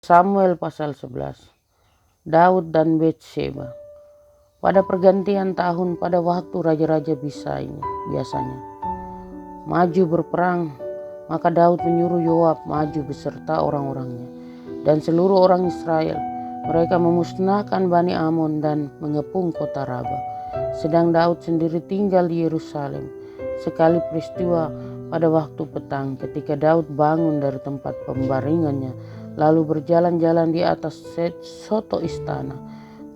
Samuel pasal 11. Daud dan Betsheba. Pada pergantian tahun, pada waktu raja-raja biasanya maju berperang, maka Daud menyuruh Yoab maju beserta orang-orangnya dan seluruh orang Israel. Mereka memusnahkan Bani Amon dan mengepung kota Raba. Sedang Daud sendiri tinggal di Yerusalem. Sekali peristiwa pada waktu petang, ketika Daud bangun dari tempat pembaringannya, lalu berjalan-jalan di atas soto istana,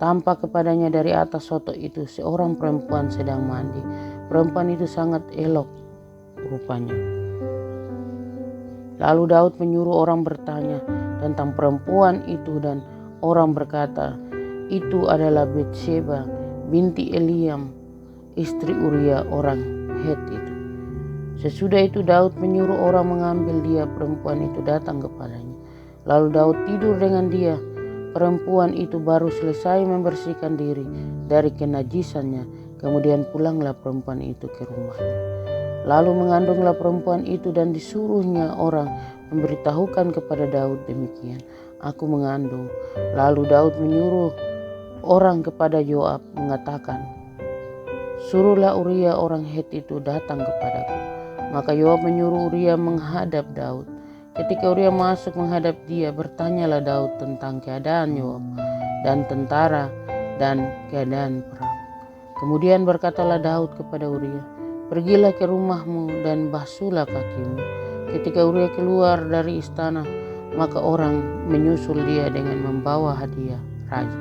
tampak kepadanya dari atas soto itu seorang perempuan sedang mandi. Perempuan itu sangat elok rupanya. Lalu Daud menyuruh orang bertanya tentang perempuan itu, dan orang berkata, itu adalah Betsheba binti Eliam, istri Uria orang Het itu. Sesudah itu Daud menyuruh orang mengambil dia, perempuan itu datang kepadanya. Lalu Daud tidur dengan dia. Perempuan itu baru selesai membersihkan diri dari kenajisannya. Kemudian pulanglah perempuan itu ke rumahnya. Lalu mengandunglah perempuan itu dan disuruhnya orang memberitahukan kepada Daud demikian, aku mengandung. Lalu Daud menyuruh orang kepada Yoab mengatakan, suruhlah Uria orang Het itu datang kepadaku. Maka Yoab menyuruh Uria menghadap Daud. Ketika Uria masuk menghadap dia, bertanyalah Daud tentang keadaan Yoab dan tentara dan keadaan perang. Kemudian berkatalah Daud kepada Uria, pergilah ke rumahmu dan basuhlah kakimu. Ketika Uria keluar dari istana, maka orang menyusul dia dengan membawa hadiah raja.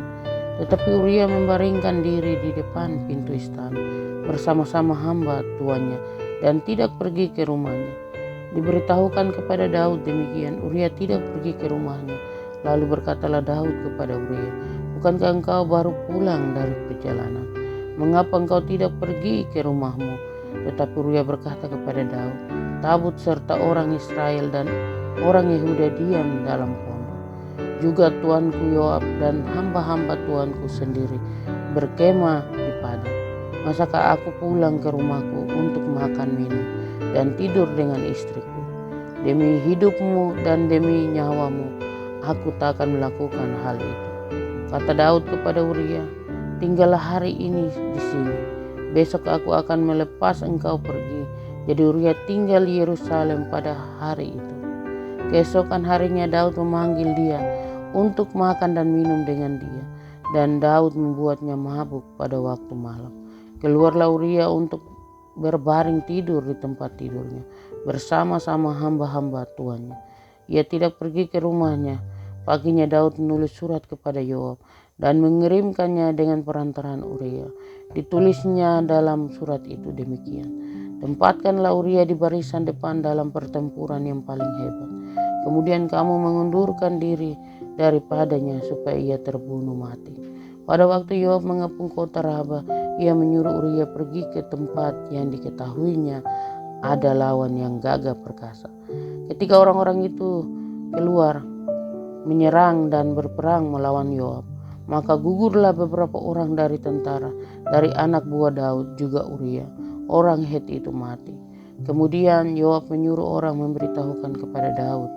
Tetapi Uria membaringkan diri di depan pintu istana bersama-sama hamba tuannya dan tidak pergi ke rumahnya. Diberitahukan kepada Daud demikian, Uria tidak pergi ke rumahnya. Lalu berkatalah Daud kepada Uria, bukankah engkau baru pulang dari perjalanan? Mengapa engkau tidak pergi ke rumahmu? Tetapi Uria berkata kepada Daud, tabut serta orang Israel dan orang Yehuda diam dalam pondok. Juga tuanku Yoab dan hamba-hamba tuanku sendiri berkemah di padang. Masakah aku pulang ke rumahku untuk makan minum dan tidur dengan istriku? Demi hidupmu dan demi nyawamu, aku tak akan melakukan hal itu. Kata Daud kepada Uria, tinggallah hari ini di sini. Besok aku akan melepas engkau pergi. Jadi Uria tinggal di Yerusalem pada hari itu. Keesokan harinya Daud memanggil dia untuk makan dan minum dengan dia. Dan Daud membuatnya mabuk pada waktu malam. Keluarlah Uria untuk berbaring tidur di tempat tidurnya bersama-sama hamba-hamba tuannya. Ia tidak pergi ke rumahnya. Paginya Daud menulis surat kepada Yoab dan mengirimkannya dengan perantaraan Uria. Ditulisnya dalam surat itu demikian, tempatkanlah Uria di barisan depan dalam pertempuran yang paling hebat. Kemudian kamu mengundurkan diri daripadanya supaya ia terbunuh mati. Pada waktu Yoab mengepung kota Raba, ia menyuruh Uria pergi ke tempat yang diketahuinya ada lawan yang gagah perkasa. Ketika orang-orang itu keluar menyerang dan berperang melawan Yoab, maka gugurlah beberapa orang dari tentara, dari anak buah Daud, juga Uria orang Het itu mati. Kemudian Yoab menyuruh orang memberitahukan kepada Daud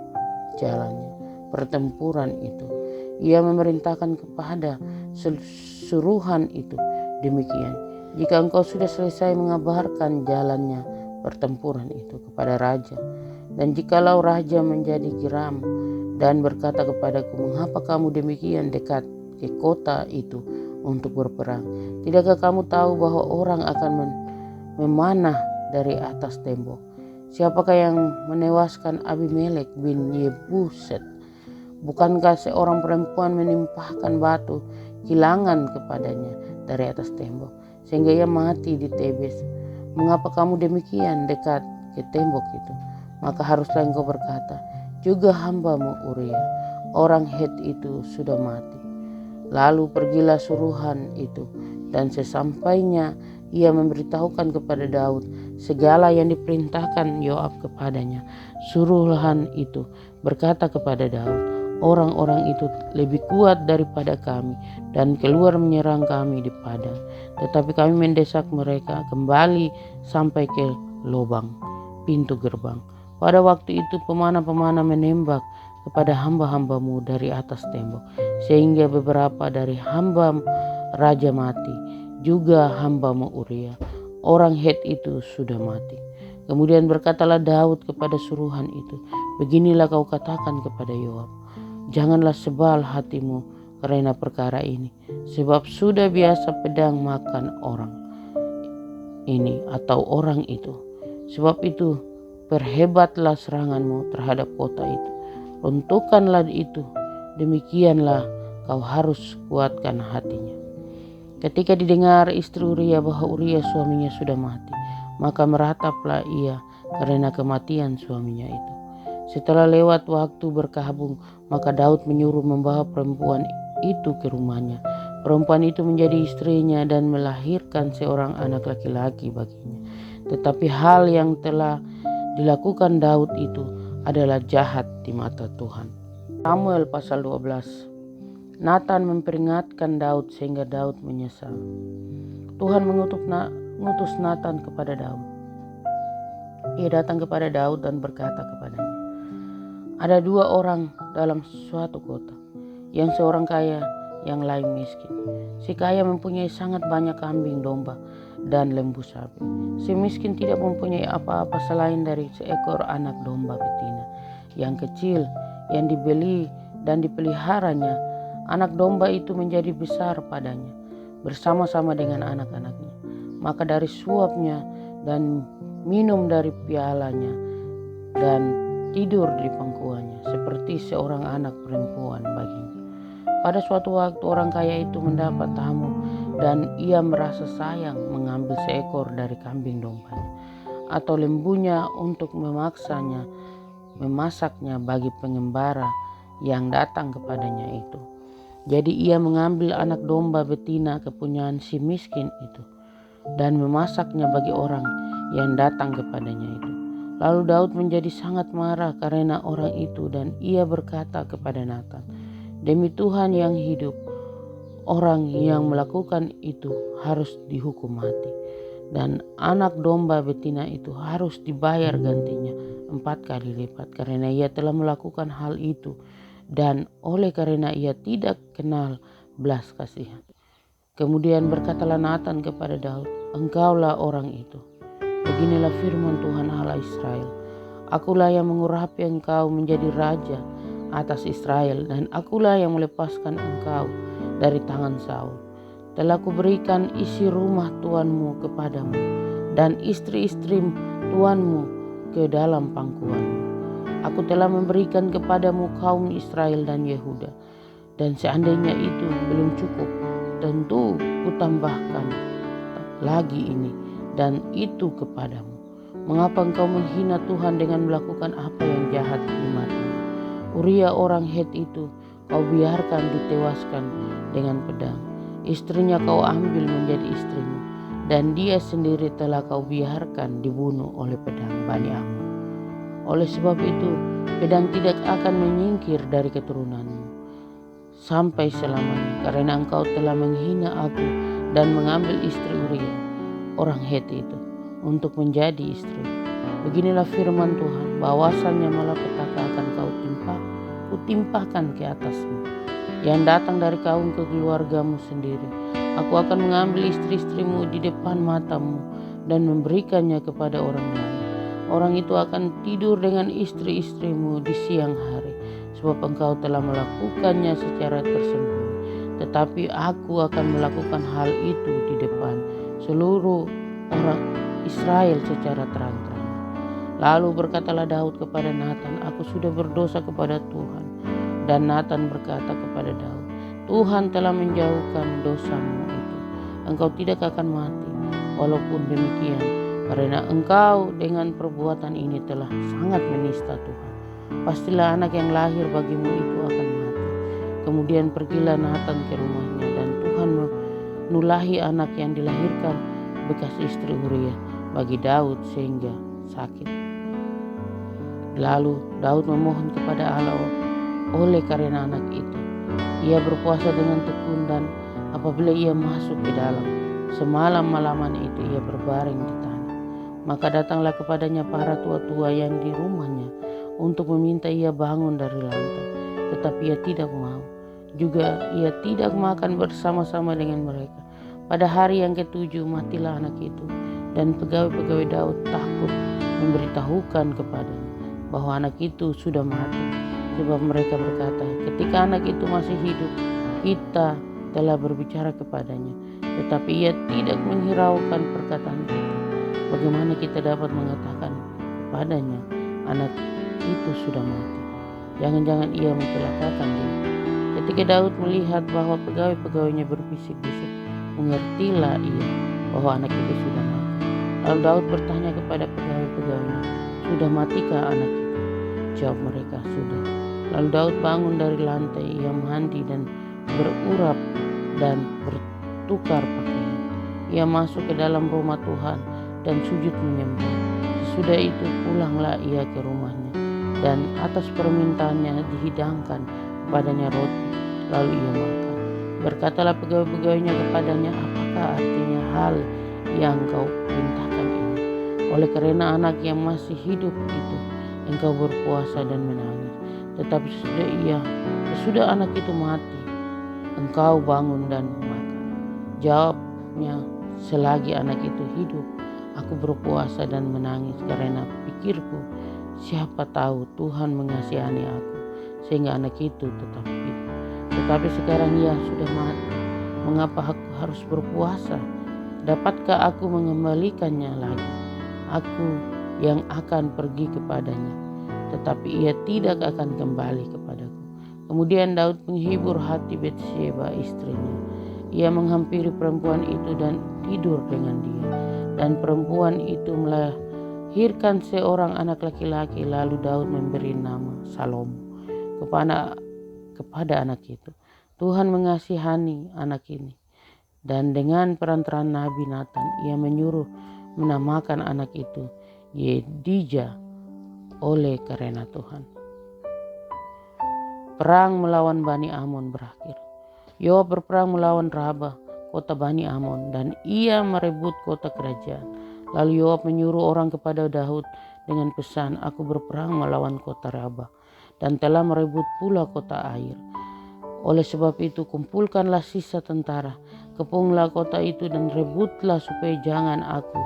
jalannya pertempuran itu. Ia memerintahkan kepada suruhan itu demikian, jika engkau sudah selesai mengabarkan jalannya pertempuran itu kepada raja, dan jikalau raja menjadi geram dan berkata kepadaku, mengapa kamu demikian dekat ke kota itu untuk berperang? Tidakkah kamu tahu bahwa orang akan memanah dari atas tembok? Siapakah yang menewaskan Abimelek bin Yebuset? Bukankah seorang perempuan menimpahkan batu kilangan kepadanya dari atas tembok, sehingga ia mati di Tebes? Mengapa kamu demikian dekat ke tembok itu? Maka haruslah engkau berkata, juga hambamu Uria orang Het itu sudah mati. Lalu pergilah suruhan itu, dan sesampainya ia memberitahukan kepada Daud segala yang diperintahkan Yoab kepadanya. Suruhan itu berkata kepada Daud, orang-orang itu lebih kuat daripada kami dan keluar menyerang kami di padang. Tetapi kami mendesak mereka kembali sampai ke lubang pintu gerbang. Pada waktu itu pemanah-pemanah menembak kepada hamba-hambamu dari atas tembok, sehingga beberapa dari hamba raja mati, juga hambamu Uria, orang Het itu sudah mati. Kemudian berkatalah Daud kepada suruhan itu, beginilah kau katakan kepada Yoab, janganlah sebal hatimu karena perkara ini, sebab sudah biasa pedang makan orang ini atau orang itu. Sebab itu perhebatlah seranganmu terhadap kota itu, runtuhkanlah itu, demikianlah kau harus kuatkan hatinya. Ketika didengar istri Uria bahwa Uria suaminya sudah mati, maka merataplah ia karena kematian suaminya itu. Setelah lewat waktu berkabung, maka Daud menyuruh membawa perempuan itu ke rumahnya. Perempuan itu menjadi istrinya dan melahirkan seorang anak laki-laki baginya. Tetapi hal yang telah dilakukan Daud itu adalah jahat di mata Tuhan. Samuel pasal 12. Nathan memperingatkan Daud sehingga Daud menyesal. Tuhan mengutus Nathan kepada Daud. Ia datang kepada Daud dan berkata kepadanya, ada dua orang dalam suatu kota, yang seorang kaya, yang lain miskin. Si kaya mempunyai sangat banyak kambing domba dan lembu sapi. Si miskin tidak mempunyai apa-apa selain dari seekor anak domba betina yang kecil yang dibeli dan dipeliharanya. Anak domba itu menjadi besar padanya bersama-sama dengan anak-anaknya. Maka dari suapnya dan minum dari pialanya dan tidur di pangkuannya seperti seorang anak perempuan baginya. Pada suatu waktu orang kaya itu mendapat tamu dan ia merasa sayang mengambil seekor dari kambing dombanya atau lembunya untuk memasaknya bagi pengembara yang datang kepadanya itu. Jadi ia mengambil anak domba betina kepunyaan si miskin itu dan memasaknya bagi orang yang datang kepadanya itu. Lalu Daud menjadi sangat marah karena orang itu dan ia berkata kepada Nathan, demi Tuhan yang hidup, orang yang melakukan itu harus dihukum mati. Dan anak domba betina itu harus dibayar gantinya 4 kali lipat karena ia telah melakukan hal itu. Dan oleh karena ia tidak kenal belas kasihan. Kemudian berkatalah Nathan kepada Daud, engkaulah orang itu. Beginilah firman Tuhan Allah Israel. Akulah yang mengurapi engkau menjadi raja atas Israel, dan akulah yang melepaskan engkau dari tangan Saul. Telah kuberikan isi rumah tuanmu kepadamu, dan istri-istri tuanmu ke dalam pangkuanmu. Aku telah memberikan kepadamu kaum Israel dan Yehuda, dan seandainya itu belum cukup, tentu kutambahkan lagi ini dan itu kepadamu. Mengapa engkau menghina Tuhan dengan melakukan apa yang jahat di matamu? Uria orang Het itu kau biarkan ditewaskan dengan pedang. Istrinya kau ambil menjadi istrimu, dan dia sendiri telah kau biarkan dibunuh oleh pedang Bani Ammon. Oleh sebab itu, pedang tidak akan menyingkir dari keturunanmu sampai selamanya, karena engkau telah menghina aku dan mengambil istri Uria, orang Het itu, untuk menjadi istri. Beginilah firman Tuhan, bahwasannya malapetaka akan kutimpahkan ke atasmu, yang datang dari kaum keluargamu sendiri. Aku akan mengambil istri-istrimu di depan matamu dan memberikannya kepada orang lain. Orang itu akan tidur dengan istri-istrimu di siang hari, sebab engkau telah melakukannya secara tersembunyi. Tetapi aku akan melakukan hal itu di depan seluruh orang Israel secara terang-terang. Lalu berkatalah Daud kepada Nathan, aku sudah berdosa kepada Tuhan. Dan Nathan berkata kepada Daud, Tuhan telah menjauhkan dosamu itu. Engkau tidak akan mati. Walaupun demikian, karena engkau dengan perbuatan ini telah sangat menista Tuhan, pastilah anak yang lahir bagimu itu akan mati. Kemudian pergilah Nathan ke rumahnya, dan Tuhan menulahi anak yang dilahirkan bekas istri Uria bagi Daud sehingga sakit. Lalu Daud memohon kepada Allah oleh karena anak itu. Ia berpuasa dengan tekun, dan apabila ia masuk ke dalam, semalam-malaman itu ia berbaring di tanah. Maka datanglah kepadanya para tua-tua yang di rumahnya, untuk meminta ia bangun dari lantai, tetapi ia tidak mau. Juga ia tidak makan bersama-sama dengan mereka. Pada hari yang ketujuh matilah anak itu, dan pegawai-pegawai Daud takut memberitahukan kepadanya bahwa anak itu sudah mati. Sebab mereka berkata, ketika anak itu masih hidup, kita telah berbicara kepadanya, tetapi ia tidak menghiraukan perkataan kita. Bagaimana kita dapat mengatakan kepadanya, anak itu sudah mati? Jangan-jangan ia mencelakakan diri. Ketika Daud melihat bahwa pegawai-pegawainya berbisik-bisik, mengertilah ia bahwa anak itu sudah mati. Lalu Daud bertanya kepada pegawai-pegawainya, sudah matikah anak itu? Jawab mereka, sudah. Lalu Daud bangun dari lantai, ia mandi dan berurap dan bertukar pakaian. Ia masuk ke dalam rumah Tuhan dan sujud menyembah. Sesudah itu pulanglah ia ke rumahnya, dan atas permintaannya dihidangkan kepadanya roti, lalu ia makan. Berkatalah pegawai-pegawainya kepadanya, apakah artinya hal yang kau perintahkan ini? Oleh karena anak yang masih hidup itu, engkau berpuasa dan menangis. Tetapi sesudah anak itu mati, engkau bangun dan makan. Jawabnya, selagi anak itu hidup, aku berpuasa dan menangis karena pikirku, siapa tahu Tuhan mengasihani aku sehingga anak itu tetap hidup. Tetapi sekarang ia sudah mati, mengapa aku harus berpuasa? Dapatkah aku mengembalikannya lagi? Aku yang akan pergi kepadanya, tetapi ia tidak akan kembali kepadaku. Kemudian Daud menghibur hati Batsheba istrinya. Ia menghampiri perempuan itu dan tidur dengan dia. Dan perempuan itu melahirkan seorang anak laki-laki. Lalu Daud memberi nama Salomo kepada anak itu. Tuhan mengasihani anak ini. Dan dengan perantaraan Nabi Nathan, ia menyuruh menamakan anak itu Yedija oleh karena Tuhan. Perang melawan Bani Amon berakhir. Yoab berperang melawan Rabah, kota Bani Amon, dan ia merebut kota kerajaan. Lalu Yoab menyuruh orang kepada Daud dengan pesan, aku berperang melawan kota Rabah dan telah merebut pula kota Air. Oleh sebab itu kumpulkanlah sisa tentara, kepunglah kota itu dan rebutlah supaya jangan aku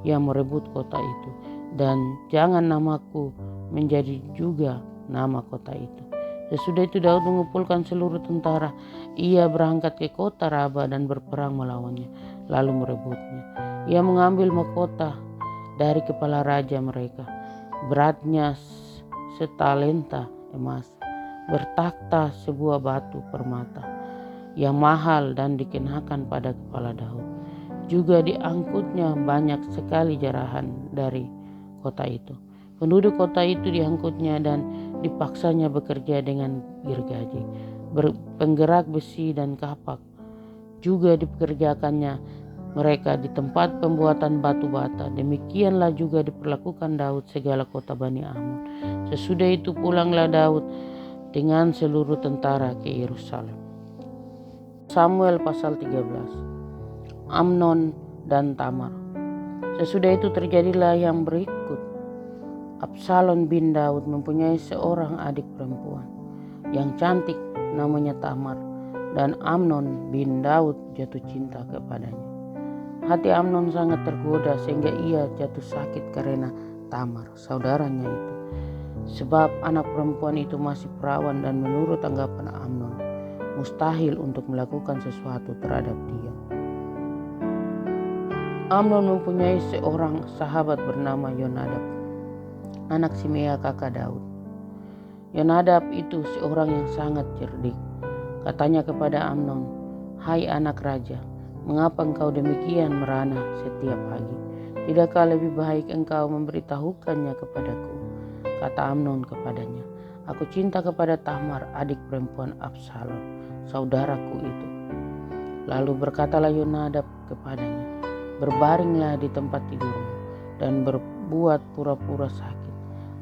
yang merebut kota itu, dan jangan namaku menjadi juga nama kota itu. Sesudah itu Daud mengumpulkan seluruh tentara. Ia berangkat ke kota Rabah dan berperang melawannya, lalu merebutnya. Ia mengambil mahkota dari kepala raja mereka, beratnya setalenta emas, bertakhta sebuah batu permata yang mahal dan dikenakan pada kepala Daud. Juga diangkutnya banyak sekali jarahan dari kota itu. Penduduk kota itu diangkutnya dan dipaksanya bekerja dengan gergaji, penggerak besi dan kapak. Juga dipekerjakannya mereka di tempat pembuatan batu bata. Demikianlah juga diperlakukan Daud segala kota Bani Amon. Sesudah itu pulanglah Daud dengan seluruh tentara ke Yerusalem. Samuel pasal 13. Amnon dan Tamar. Sesudah itu terjadilah yang berikut. Absalom bin Daud mempunyai seorang adik perempuan yang cantik, namanya Tamar, dan Amnon bin Daud jatuh cinta kepadanya. Hati Amnon sangat tergoda sehingga ia jatuh sakit karena Tamar, saudaranya itu. Sebab anak perempuan itu masih perawan dan menurut anggapan Amnon, mustahil untuk melakukan sesuatu terhadap dia. Amnon mempunyai seorang sahabat bernama Yonadab, anak Simea kakak Daud. Yonadab itu seorang yang sangat cerdik. Katanya kepada Amnon, hai anak raja, mengapa engkau demikian merana setiap pagi? Tidakkah lebih baik engkau memberitahukannya kepadaku? Kata Amnon kepadanya, aku cinta kepada Tamar, adik perempuan Absalom, saudaraku itu. Lalu berkatalah Yonadab kepadanya, berbaringlah di tempat tidurmu dan berbuat pura-pura sakit.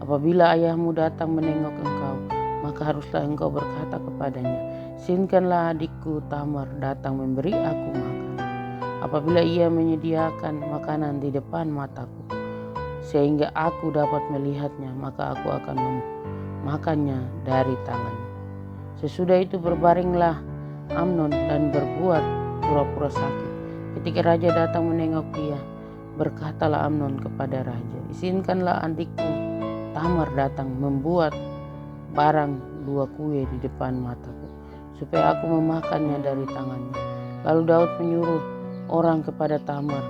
Apabila ayahmu datang menengok engkau, maka haruslah engkau berkata kepadanya, izinkanlah adikku Tamar datang memberi aku makan. Apabila ia menyediakan makanan di depan mataku, sehingga aku dapat melihatnya, maka aku akan makannya dari tangannya. Sesudah itu berbaringlah Amnon dan berbuat pura-pura sakit. Ketika raja datang menengok dia, berkatalah Amnon kepada raja, izinkanlah adikku Tamar datang membuat barang 2 kue di depan mataku, supaya aku memakannya dari tangannya. Lalu Daud menyuruh orang kepada Tamar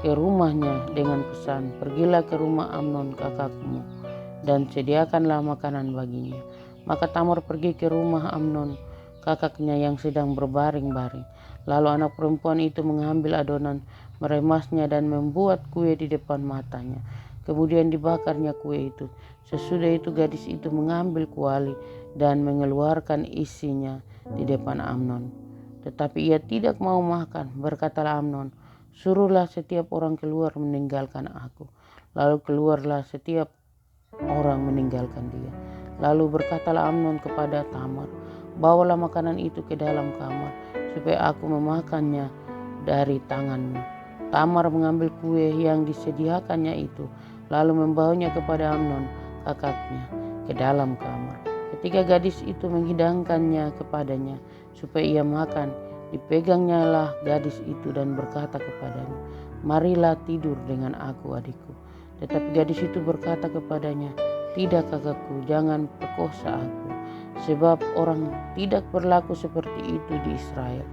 ke rumahnya dengan pesan, pergilah ke rumah Amnon kakakmu dan sediakanlah makanan baginya. Maka Tamar pergi ke rumah Amnon kakaknya yang sedang berbaring-baring. Lalu anak perempuan itu mengambil adonan, meremasnya dan membuat kue di depan matanya. Kemudian dibakarnya kue itu. Sesudah itu gadis itu mengambil kuali dan mengeluarkan isinya di depan Amnon. Tetapi ia tidak mau makan. Berkatalah Amnon, suruhlah setiap orang keluar meninggalkan aku. Lalu keluarlah setiap orang meninggalkan dia. Lalu berkatalah Amnon kepada Tamar, bawalah makanan itu ke dalam kamar, supaya aku memakannya dari tanganmu. Tamar mengambil kue yang disediakannya itu, lalu membawanya kepada Amnon kakaknya ke dalam kamar. Ketika gadis itu menghidangkannya kepadanya supaya ia makan, dipegangnya lah gadis itu dan berkata kepadanya, marilah tidur dengan aku adikku. Tetapi gadis itu berkata kepadanya, tidak kakakku, jangan perkosa aku, sebab orang tidak berlaku seperti itu di Israel.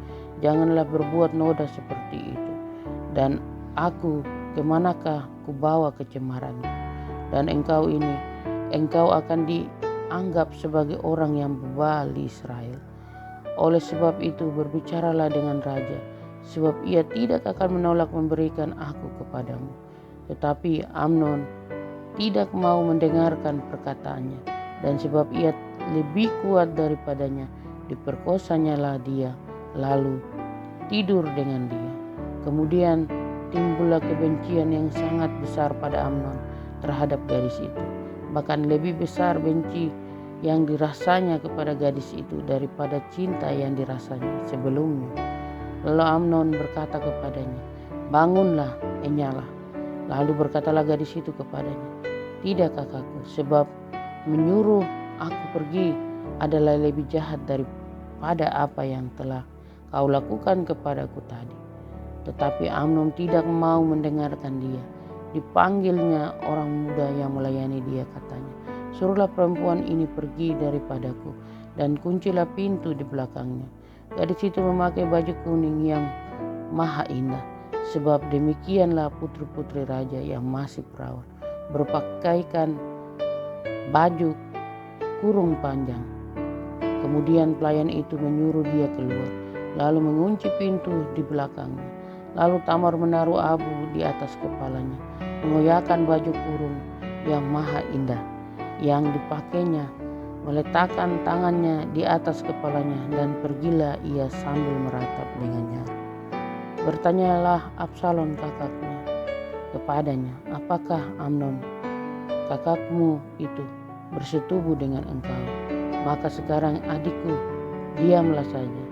Janganlah berbuat noda seperti itu. Dan aku kemanakah kubawa kecemaranku? Dan engkau akan dianggap sebagai orang yang bebal di Israel. Oleh sebab itu berbicaralah dengan raja, sebab ia tidak akan menolak memberikan aku kepadamu. Tetapi Amnon tidak mau mendengarkan perkataannya, dan sebab ia lebih kuat daripadanya, diperkosanyalah dia, lalu tidur dengan dia. Kemudian timbullah kebencian yang sangat besar pada Amnon terhadap gadis itu, bahkan lebih besar benci yang dirasanya kepada gadis itu daripada cinta yang dirasanya sebelumnya. Lalu Amnon berkata kepadanya, bangunlah, enyalah. Lalu berkatalah gadis itu kepadanya, tidak kakakku, sebab menyuruh aku pergi adalah lebih jahat daripada apa yang telah kau lakukan kepadaku tadi. Tetapi Amnon tidak mau mendengarkan dia. Dipanggilnya orang muda yang melayani dia, katanya, suruhlah perempuan ini pergi daripadaku dan kuncilah pintu di belakangnya. Gadis itu memakai baju kuning yang maha indah, sebab demikianlah putri-putri raja yang masih perawan, berpakaikan baju kurung panjang. Kemudian pelayan itu menyuruh dia keluar, lalu mengunci pintu di belakangnya. Lalu Tamar menaruh abu di atas kepalanya, mengoyakkan baju kurung yang maha indah yang dipakainya, meletakkan tangannya di atas kepalanya, dan pergilah ia sambil meratap dengan nyaring. Bertanyalah Absalom kakaknya kepadanya, apakah Amnon kakakmu itu bersetubuh dengan engkau? Maka sekarang adikku, diamlah saja,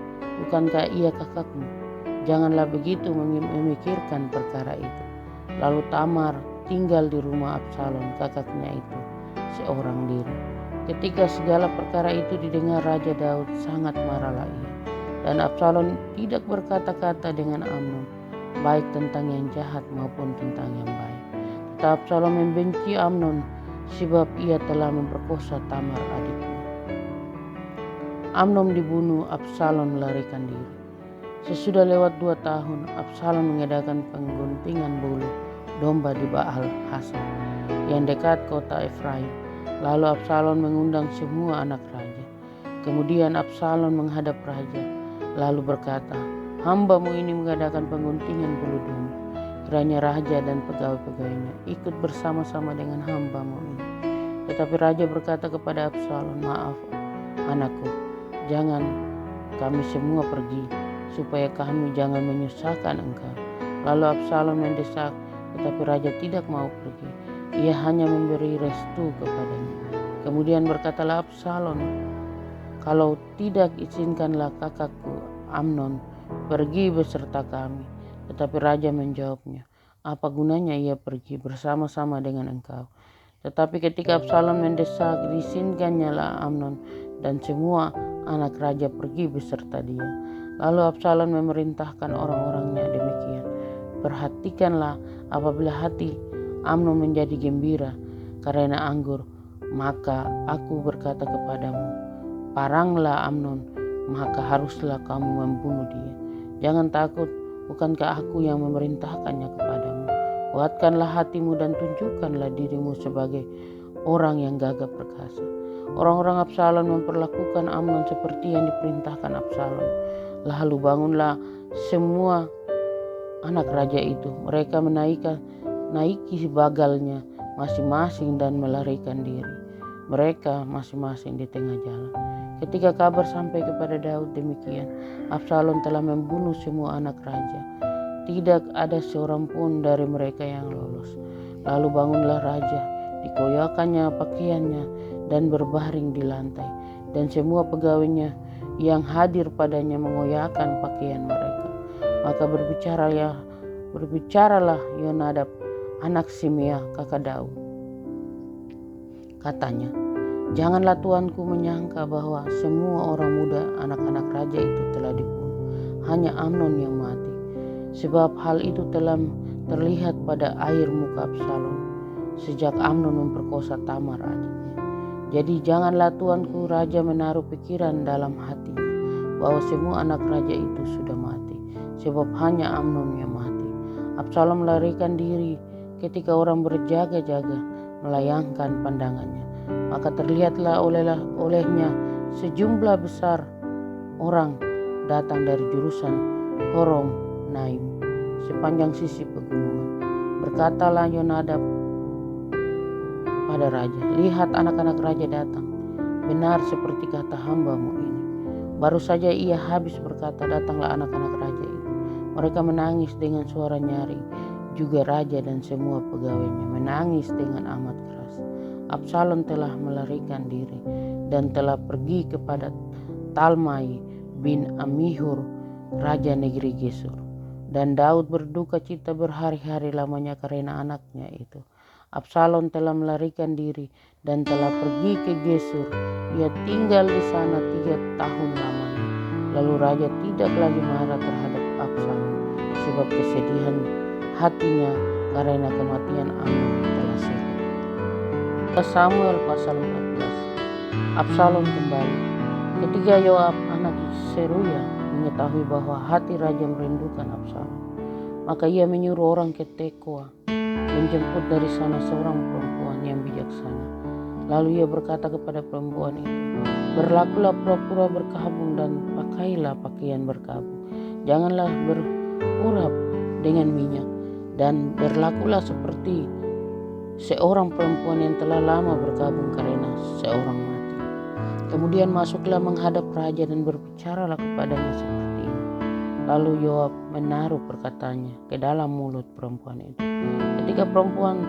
bukankah ia kakakmu? Janganlah begitu memikirkan perkara itu. Lalu Tamar tinggal di rumah Absalom kakaknya itu seorang diri. Ketika segala perkara itu didengar Raja Daud, sangat marahlah ia. Dan Absalom tidak berkata-kata dengan Amnon, baik tentang yang jahat maupun tentang yang baik. Tetapi Absalom membenci Amnon, sebab ia telah memperkosa Tamar adiknya. Amnon dibunuh, Absalom melarikan diri. Sesudah lewat 2 tahun, Absalom mengadakan pengguntingan bulu domba di Baal Hasan yang dekat kota Efraim. Lalu Absalom mengundang semua anak raja. Kemudian Absalom menghadap raja, lalu berkata, hambamu ini mengadakan pengguntingan bulu domba. Kiranya raja dan pegawai-pegawainya ikut bersama-sama dengan hambamu ini. Tetapi raja berkata kepada Absalom, maaf anakku, jangan kami semua pergi, supaya kami jangan menyusahkan engkau. Lalu Absalom mendesak, tetapi raja tidak mau pergi. Ia hanya memberi restu kepadanya. Kemudian berkatalah Absalom, kalau tidak izinkanlah kakakku Amnon pergi beserta kami. Tetapi raja menjawabnya, apa gunanya ia pergi bersama-sama dengan engkau? Tetapi ketika Absalom mendesak, diizinkannya lah Amnon dan semua anak raja pergi beserta dia. Lalu Absalom memerintahkan orang-orangnya demikian, perhatikanlah, apabila hati Amnon menjadi gembira karena anggur, maka aku berkata kepadamu, paranglah Amnon, maka haruslah kamu membunuh dia. Jangan takut, bukankah aku yang memerintahkannya kepadamu? Kuatkanlah hatimu dan tunjukkanlah dirimu sebagai orang yang gagah perkasa. Orang-orang Absalom memperlakukan Amnon seperti yang diperintahkan Absalom. Lalu bangunlah semua anak raja itu. Mereka menaiki bagalnya masing-masing dan melarikan diri. Mereka masing-masing di tengah jalan. Ketika kabar sampai kepada Daud demikian, Absalom telah membunuh semua anak raja. Tidak ada seorang pun dari mereka yang lolos. Lalu bangunlah raja, dikoyakannya pakaiannya dan berbaring di lantai. Dan semua pegawainya yang hadir padanya mengoyakkan pakaian mereka. Maka berbicaralah Yonadab, anak Simea, kakak Daud. Katanya, janganlah tuanku menyangka bahwa semua orang muda anak-anak raja itu telah dibunuh. Hanya Amnon yang mati. Sebab hal itu telah terlihat pada air muka Absalom sejak Amnon memperkosa Tamar adiknya. Jadi janganlah tuanku raja menaruh pikiran dalam hatinya bahwa semua anak raja itu sudah mati, sebab hanya Amnon yang mati. Absalom melarikan diri ketika orang berjaga-jaga melayangkan pandangannya. Maka terlihatlah olehnya sejumlah besar orang datang dari jurusan Horom Naim sepanjang sisi pegunungan. Berkatalah Yonadab pada raja, lihat anak-anak raja datang, benar seperti kata hambamu ini. Baru saja ia habis berkata, datanglah anak-anak raja itu. Mereka menangis dengan suara nyaring, juga raja dan semua pegawainya menangis dengan amat keras. Absalom telah melarikan diri dan telah pergi kepada Talmai bin Amihur, raja negeri Gesur. Dan Daud berduka cita berhari-hari lamanya karena anaknya itu. Absalom telah melarikan diri dan telah pergi ke Gesur. Ia tinggal di sana 3 tahun lamanya. Lalu raja tidak lagi marah terhadap Absalom, sebab kesedihan hatinya karena kematian Amnon telah surut. Samuel pasal 14. Absalom kembali. Ketika Yoab anak Seruya mengetahui bahwa hati raja merindukan Absalom, maka ia menyuruh orang ke Tekoa menjemput dari sana seorang perempuan yang bijaksana. Lalu ia berkata kepada perempuan itu, berlakulah pura-pura berkabung dan pakailah pakaian berkabung. Janganlah berurap dengan minyak, dan berlakulah seperti seorang perempuan yang telah lama berkabung karena seorang mati. Kemudian masuklah menghadap raja dan berbicaralah kepadanya seperti ini. Lalu Yoab menaruh perkataannya ke dalam mulut perempuan itu. Ketika perempuan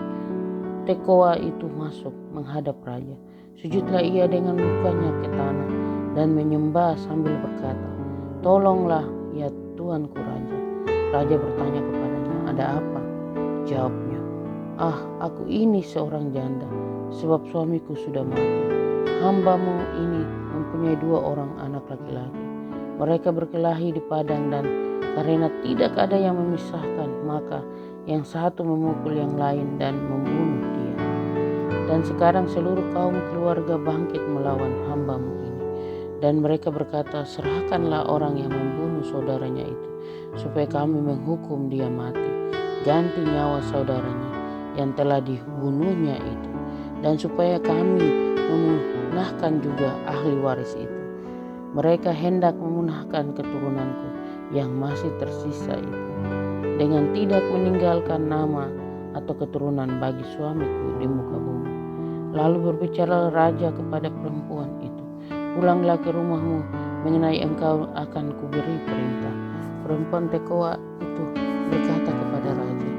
Tekoa itu masuk menghadap raja, sujudlah ia dengan mukanya ke tanah dan menyembah sambil berkata, tolonglah ya tuanku raja. Raja bertanya kepadanya, ada apa? Jawabnya, aku ini seorang janda, sebab suamiku sudah mati. Hambamu ini mempunyai 2 orang anak laki-laki. Mereka berkelahi di padang, dan karena tidak ada yang memisahkan, maka yang satu memukul yang lain dan membunuh dia. Dan sekarang seluruh kaum keluarga bangkit melawan hambamu ini. Dan mereka berkata, serahkanlah orang yang membunuh saudaranya itu, supaya kami menghukum dia mati, ganti nyawa saudaranya yang telah dibunuhnya itu, dan supaya kami memunahkan juga ahli waris itu. Mereka hendak memunahkan keturunanku yang masih tersisa itu, dengan tidak meninggalkan nama atau keturunan bagi suamiku di muka bumi. Lalu berbicara raja kepada perempuan itu, pulanglah ke rumahmu, mengenai engkau akan kuberi perintah. Perempuan Tekoa itu berkata kepada raja,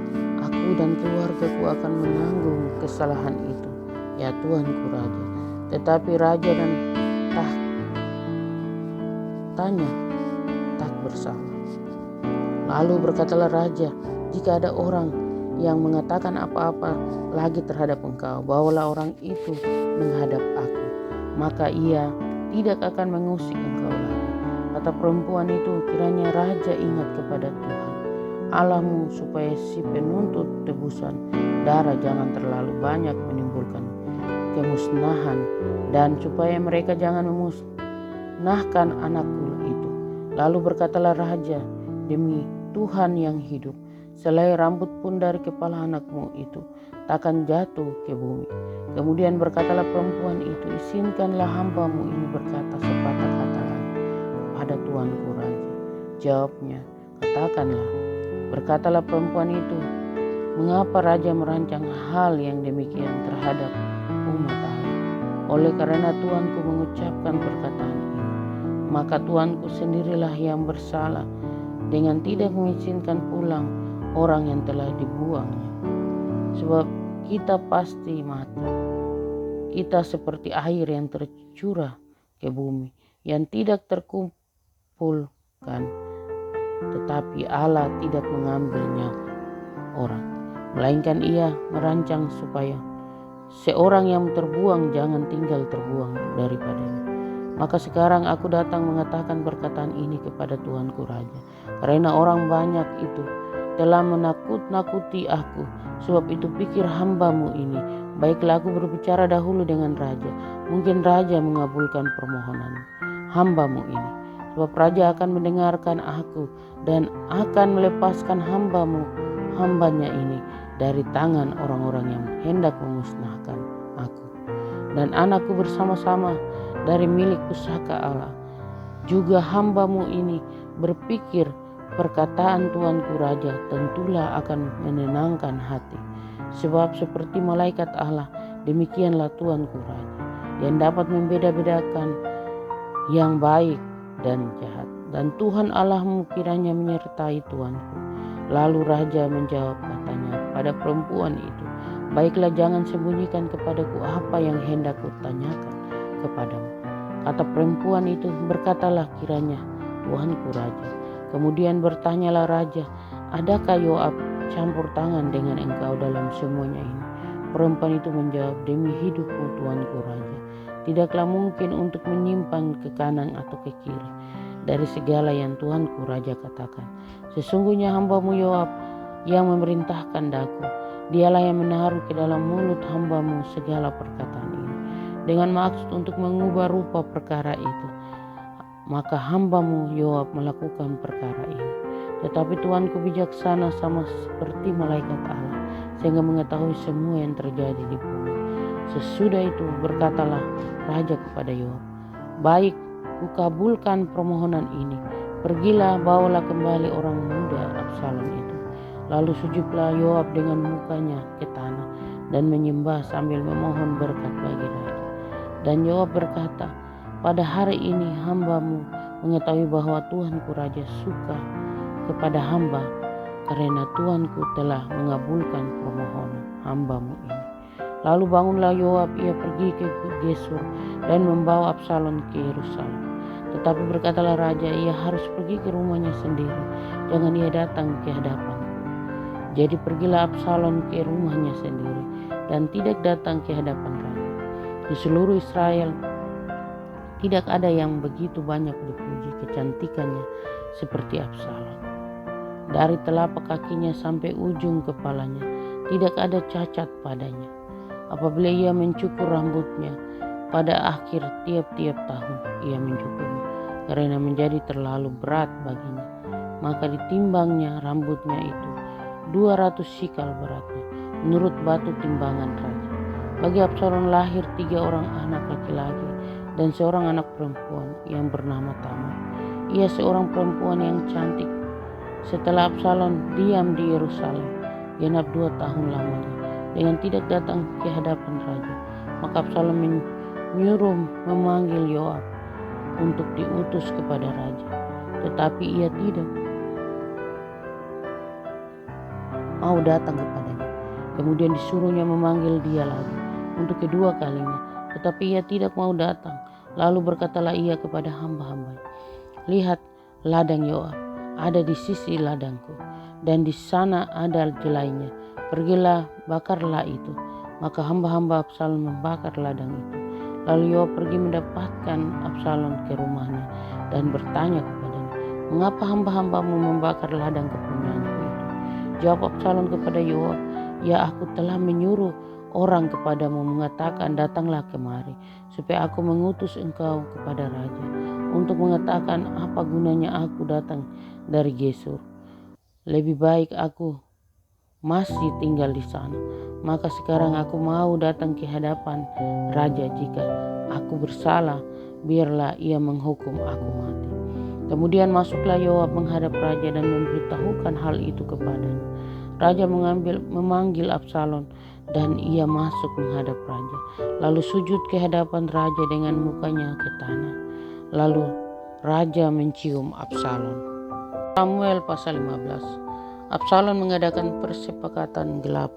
aku dan keluargaku akan menanggung kesalahan itu, ya tuanku raja. Tetapi raja dan tahtanya tak bersalah. Lalu berkatalah raja, jika ada orang yang mengatakan apa-apa lagi terhadap engkau. Bawalah orang itu menghadap aku, maka ia tidak akan mengusik engkau lagi. Kata perempuan itu, kiranya raja ingat kepada Tuhan Allahmu supaya si penuntut tebusan darah jangan terlalu banyak menimbulkan kemusnahan, dan supaya mereka jangan memusnahkan anakku itu. Lalu berkatalah raja, demi Tuhan yang hidup, selai rambut pun dari kepala anakmu itu takkan jatuh ke bumi. Kemudian berkatalah perempuan itu, izinkanlah hambamu ini berkata sepatah kata lagi kepada tuanku raja. Jawabnya, katakanlah. Berkatalah perempuan itu, mengapa raja merancang hal yang demikian terhadap umat Allah? Oleh karena tuanku mengucapkan perkataan ini, maka tuanku sendirilah yang bersalah dengan tidak mengizinkan pulang orang yang telah dibuangnya. Sebab kita pasti mati. Kita seperti air yang tercurah ke bumi, yang tidak terkumpulkan, tetapi Allah tidak mengambil nyawa orang, melainkan ia merancang supaya seorang yang terbuang jangan tinggal terbuang daripadanya. Maka sekarang aku datang mengatakan perkataan ini kepada tuanku raja, karena orang banyak itu telah menakut-nakuti aku. Sebab itu pikir hambamu ini, baiklah aku berbicara dahulu dengan raja, mungkin raja mengabulkan permohonan hambamu ini. Sebab raja akan mendengarkan aku dan akan melepaskan hambanya ini dari tangan orang-orang yang hendak memusnahkan aku dan anakku bersama-sama dari milik pusaka Allah. Juga hambamu ini berpikir perkataan tuanku raja tentulah akan menenangkan hati. Sebab seperti malaikat Allah, demikianlah tuanku raja, yang dapat membeda-bedakan yang baik dan jahat. Dan Tuhan Allahmu kiranya menyertai tuanku. Lalu raja menjawab katanya pada perempuan itu, baiklah jangan sembunyikan kepadaku apa yang hendak kutanyakan kepadamu. Kata perempuan itu, berkatalah kiranya tuanku raja. Kemudian bertanyalah raja, adakah Yoab campur tangan dengan engkau dalam semuanya ini? Perempuan itu menjawab, demi hidupmu tuanku raja, tidaklah mungkin untuk menyimpang ke kanan atau ke kiri dari segala yang tuanku raja katakan. Sesungguhnya hambamu Yoab yang memerintahkan daku, dialah yang menaruh ke dalam mulut hambamu segala perkataan ini, dengan maksud untuk mengubah rupa perkara itu. Maka hambamu Yoab melakukan perkara ini. Tetapi tuanku bijaksana sama seperti malaikat Allah, sehingga mengetahui semua yang terjadi di bumi. Sesudah itu berkatalah raja kepada Yoab, baik, kukabulkan permohonan ini. Pergilah, bawalah kembali orang muda Absalom itu. Lalu sujudlah Yoab dengan mukanya ke tanah dan menyembah sambil memohon berkat bagi raja. Dan Yoab berkata, pada hari ini hambamu mengetahui bahwa Tuanku raja suka kepada hamba, karena Tuanku telah mengabulkan permohonan hambamu ini. Lalu bangunlah Yoab, ia pergi ke Gesur dan membawa Absalom ke Yerusalem. Tetapi berkatalah raja, ia harus pergi ke rumahnya sendiri, jangan ia datang ke hadapanku. Jadi pergilah Absalom ke rumahnya sendiri dan tidak datang ke hadapan raja. Di seluruh Israel tidak ada yang begitu banyak dipuji kecantikannya seperti Absalom. Dari telapak kakinya sampai ujung kepalanya tidak ada cacat padanya. Apabila ia mencukur rambutnya, pada akhir tiap-tiap tahun ia mencukurnya, karena menjadi terlalu berat baginya. Maka ditimbangnya rambutnya itu 200 sikal beratnya, menurut batu timbangan raja. Bagi Absalom lahir 3 orang anak laki-laki dan seorang anak perempuan yang bernama Tamar. Ia seorang perempuan yang cantik. Setelah Absalom diam di Yerusalem genap 2 tahun lamanya dengan tidak datang ke hadapan raja, maka Absalom menyuruh memanggil Yoab untuk diutus kepada raja, tetapi ia tidak mau datang kepadanya. Kemudian disuruhnya memanggil dia lagi untuk kedua kalinya, tetapi ia tidak mau datang. Lalu berkatalah ia kepada hamba-hambanya, lihat, ladang Yoab ada di sisi ladangku, dan di sana ada jelainya. pergilah bakarlah itu. Maka hamba-hamba Absalom membakar ladang itu. Lalu Yoab pergi mendapatkan Absalom ke rumahnya dan bertanya kepadanya, mengapa hamba-hambamu membakar ladang kepunyaanku itu? Jawab Absalom kepada Yoab, ya aku telah menyuruh orang kepadamu mengatakan, datanglah kemari, supaya aku mengutus engkau kepada raja, untuk mengatakan apa gunanya aku datang dari Gesur. Lebih baik aku masih tinggal di sana. Maka sekarang aku mau datang ke hadapan raja. Jika aku bersalah, biarlah ia menghukum aku mati. Kemudian masuklah Yoab menghadap raja dan memberitahukan hal itu kepadanya. Raja memanggil Absalom dan ia masuk menghadap raja. Lalu sujud ke hadapan raja dengan mukanya ke tanah. Lalu raja mencium Absalom. Samuel pasal 15. Absalom mengadakan persepakatan gelap.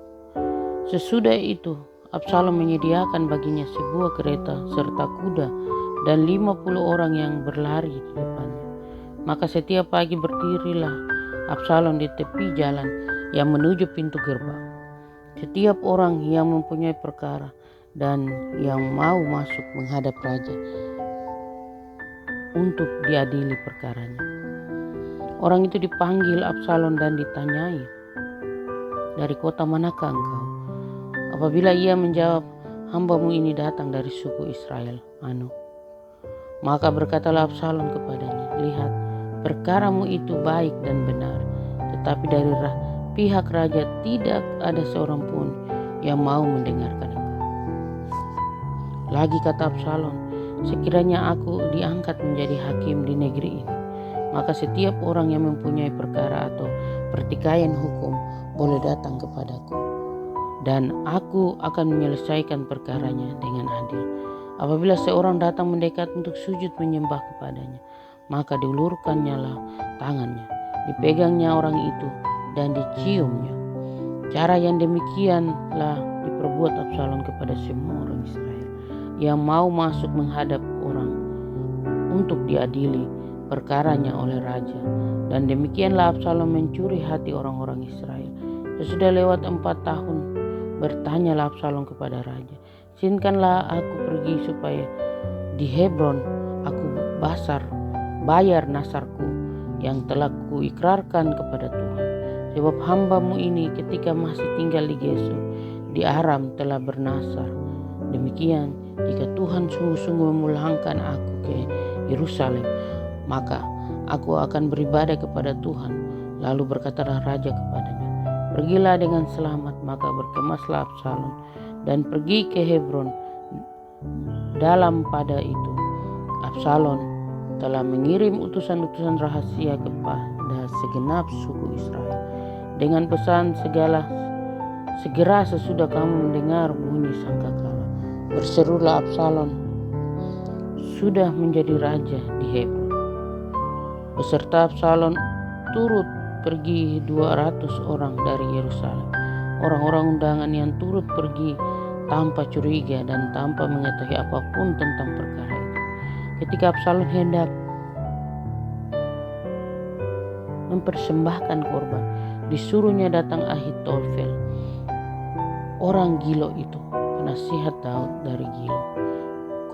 Sesudah itu Absalom menyediakan baginya sebuah kereta serta kuda dan 50 orang yang berlari di depannya. Maka setiap pagi berdirilah Absalom di tepi jalan yang menuju pintu gerbang. Setiap orang yang mempunyai perkara dan yang mau masuk menghadap raja untuk diadili perkaranya. Orang itu dipanggil Absalom dan ditanyai, dari kota manakah engkau? Apabila ia menjawab, hambamu ini datang dari suku Israel, maka berkatalah Absalom kepadanya, lihat, perkaramu itu baik dan benar, tetapi dari pihak raja tidak ada seorang pun yang mau mendengarkan engkau. Lagi kata Absalom, sekiranya aku diangkat menjadi hakim di negeri ini, maka setiap orang yang mempunyai perkara atau pertikaian hukum boleh datang kepadaku, dan aku akan menyelesaikan perkaranya dengan adil. Apabila seorang datang mendekat untuk sujud menyembah kepadanya, maka diulurkannya lah tangannya, dipegangnya orang itu dan diciumnya. Cara yang demikianlah diperbuat Absalom kepada semua orang Israel yang mau masuk menghadap orang untuk diadili perkaranya oleh raja. Dan demikianlah Absalom mencuri hati orang-orang Israel. Sesudah lewat 4 tahun, bertanyalah Absalom kepada raja, izinkanlah aku pergi supaya di Hebron aku bayar nasarku yang telah kuikrarkan kepada Tuhan. Sebab hambamu ini ketika masih tinggal di Gesur di Aram telah bernasar. Demikian, jika Tuhan sungguh-sungguh memulangkan aku ke Yerusalem, maka aku akan beribadah kepada Tuhan. Lalu berkatalah raja kepadanya, pergilah dengan selamat. Maka berkemaslah Absalom dan pergi ke Hebron. Dalam pada itu Absalom telah mengirim utusan-utusan rahasia kepada segenap suku Israel dengan pesan, segera sesudah kamu mendengar bunyi sangkakala, berserulah Absalom sudah menjadi raja di Hebron. Beserta Absalom turut pergi 200 orang dari Yerusalem, orang-orang undangan yang turut pergi tanpa curiga dan tanpa mengetahui apapun tentang perkara itu. Ketika Absalom hendak mempersembahkan korban, disuruhnya datang Ahitofel, orang Gilo itu, penasihat Daud dari Gilo.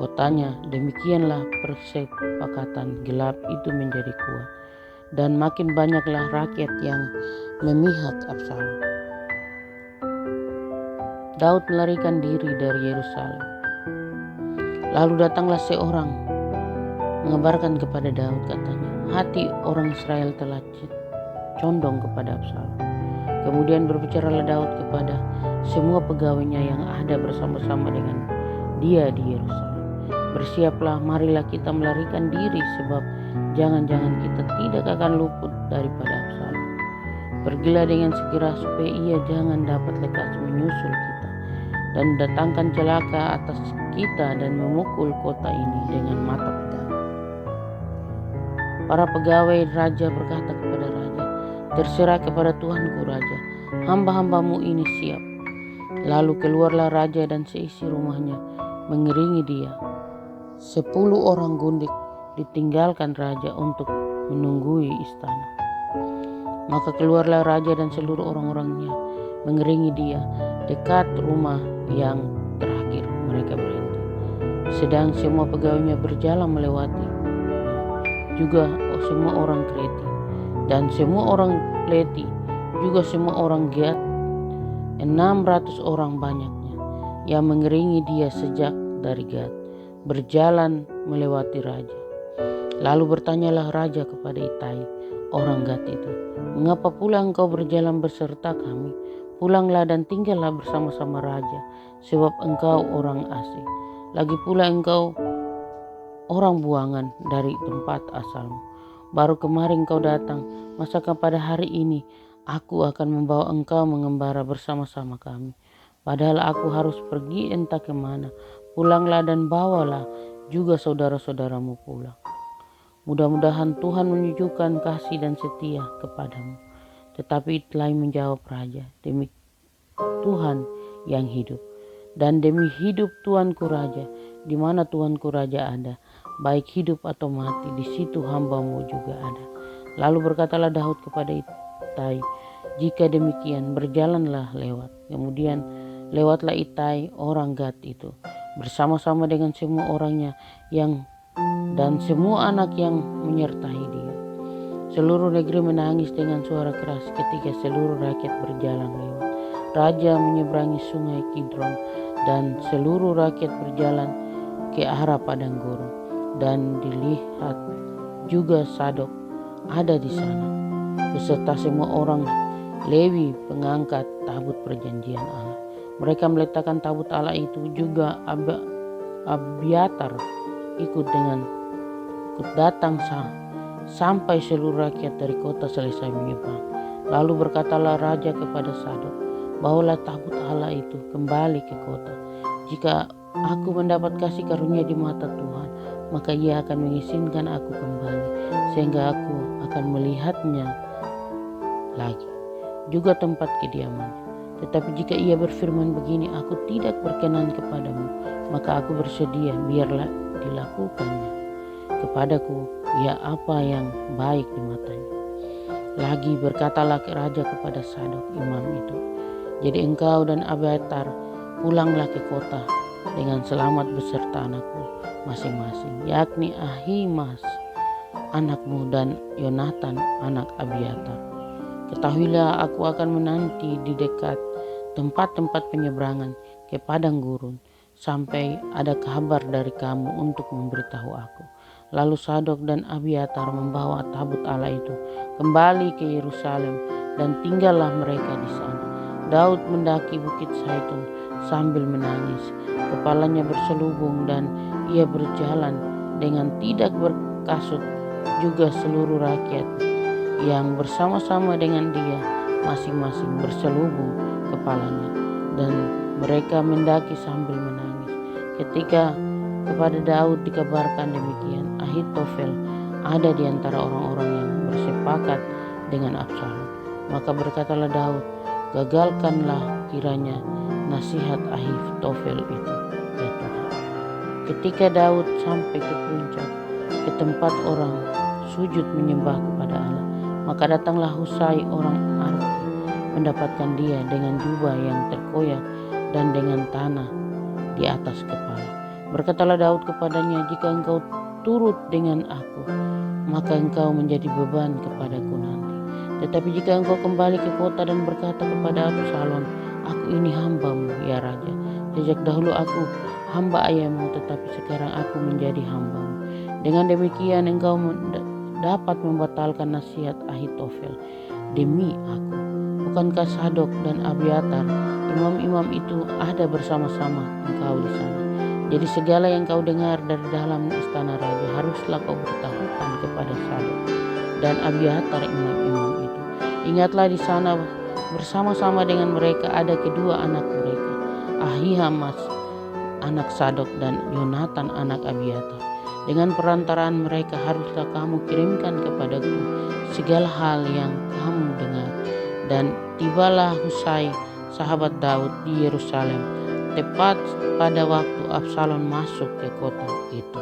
Kotanya, demikianlah persepakatan gelap itu menjadi kuat, dan makin banyaklah rakyat yang memihak Absalom. Daud melarikan diri dari Yerusalem. Lalu datanglah seorang mengabarkan kepada Daud, katanya, hati orang Israel telah condong kepada Absalom. Kemudian berbicaralah Daud kepada semua pegawainya yang ada bersama-sama dengan dia di Yerusalem, bersiaplah, marilah kita melarikan diri, sebab jangan-jangan kita tidak akan luput daripada Absalom. Pergilah dengan segera supaya ia jangan dapat lekas menyusul kita dan datangkan celaka atas kita dan memukul kota ini dengan mata pedang. Para pegawai raja berkata kepada raja, terserah kepada Tuanku raja, hamba-hambamu ini siap. Lalu keluarlah raja dan seisi rumahnya mengiringi dia. 10 orang gundik ditinggalkan raja untuk menunggui istana. Maka keluarlah raja dan seluruh orang-orangnya mengeringi dia. Dekat rumah yang terakhir mereka berhenti. Sedang semua pegawainya berjalan melewati. Juga semua orang Kreti dan semua orang Pleti, juga semua orang Gad, 600 orang banyaknya, yang mengeringi dia sejak dari Gad, berjalan melewati raja. Lalu bertanyalah raja kepada Itai, orang Gad itu, "Mengapa pula engkau berjalan beserta kami? Pulanglah dan tinggallah bersama-sama raja, sebab engkau orang asing. Lagi pula engkau orang buangan dari tempat asalmu. Baru kemarin kau datang, masakah pada hari ini aku akan membawa engkau mengembara bersama-sama kami? Padahal aku harus pergi entah kemana. Pulanglah dan bawalah juga saudara-saudaramu pulang. Mudah-mudahan Tuhan menunjukkan kasih dan setia kepadamu." Tetapi Itai menjawab raja, "Demi Tuhan yang hidup, dan demi hidup tuanku raja, di mana tuanku raja ada, baik hidup atau mati, di situ hambamu juga ada." Lalu berkatalah Daud kepada Itai, "Jika demikian, berjalanlah lewat." Kemudian lewatlah Itai orang Gad itu bersama-sama dengan semua orangnya dan semua anak yang menyertai dia. Seluruh negeri menangis dengan suara keras ketika seluruh rakyat berjalan lewat. Raja menyeberangi sungai Kidron dan seluruh rakyat berjalan ke arah padang gurun. Dan dilihat juga Sadok ada di sana, beserta semua orang Lewi pengangkat tabut perjanjian Allah. Mereka meletakkan tabut Allah itu, juga Abiatar ikut datang sampai seluruh rakyat dari kota selesai menyeberang. Lalu berkatalah raja kepada Sadok, "Bawalah tabut Allah itu kembali ke kota. Jika aku mendapat kasih karunia di mata Tuhan, maka ia akan mengizinkan aku kembali, sehingga aku akan melihatnya lagi, juga tempat kediamannya. Tetapi jika ia berfirman begini, aku tidak berkenan kepadamu, maka aku bersedia, biarlah dilakukannya kepadaku ya apa yang baik di matanya." Lagi berkatalah raja kepada Sadok imam itu, "Jadi engkau dan Abiatar pulanglah ke kota dengan selamat beserta anakmu masing-masing, yakni Ahimaaz anakmu dan Yonatan anak Abiatar. Ketahuilah aku akan menanti di dekat tempat-tempat penyeberangan ke padang gurun sampai ada kabar dari kamu untuk memberitahu aku." Lalu Sadok dan Abiatar membawa tabut Allah itu kembali ke Yerusalem dan tinggallah mereka di sana. Daud mendaki bukit Zaitun sambil menangis, kepalanya berselubung dan ia berjalan dengan tidak berkasut, juga seluruh rakyat yang bersama-sama dengan dia masing-masing berselubung kepalanya, dan mereka mendaki sambil menangis. Ketika kepada Daud dikabarkan demikian, Ahitofel ada di antara orang-orang yang bersepakat dengan Absalom. Maka berkatalah Daud, "Gagalkanlah kiranya nasihat Ahitofel itu, ya Tuhan." Ketika Daud sampai ke puncak, ke tempat orang sujud menyembah kepada Allah, maka datanglah Husai orang Arki mendapatkan dia dengan jubah yang terkoyak dan dengan tanah di atas kepala. Berkatalah Daud kepadanya, "Jika engkau turut dengan aku, maka engkau menjadi beban kepadaku nanti. Tetapi jika engkau kembali ke kota dan berkata kepada Absalom, aku ini hambamu, ya Raja. Sejak dahulu aku hamba ayahmu, tetapi sekarang aku menjadi hambamu. Dengan demikian engkau dapat membatalkan nasihat Ahitofel demi aku. Bukankah Sadok dan Abiatar, imam-imam itu ada bersama-sama engkau di sana? Jadi segala yang kau dengar dari dalam istana raja haruslah kau beritahukan kepada Sadok dan Abiatar imam-imam itu. Ingatlah di sana bersama-sama dengan mereka ada kedua anak mereka, Ahimaaz anak Sadok dan Yonatan anak Abiatar. Dengan perantaraan mereka haruslah kamu kirimkan kepadaku segala hal yang kamu dengar." Dan tibalah Husai sahabat Daud di Yerusalem tepat pada waktu Absalom masuk ke kota itu.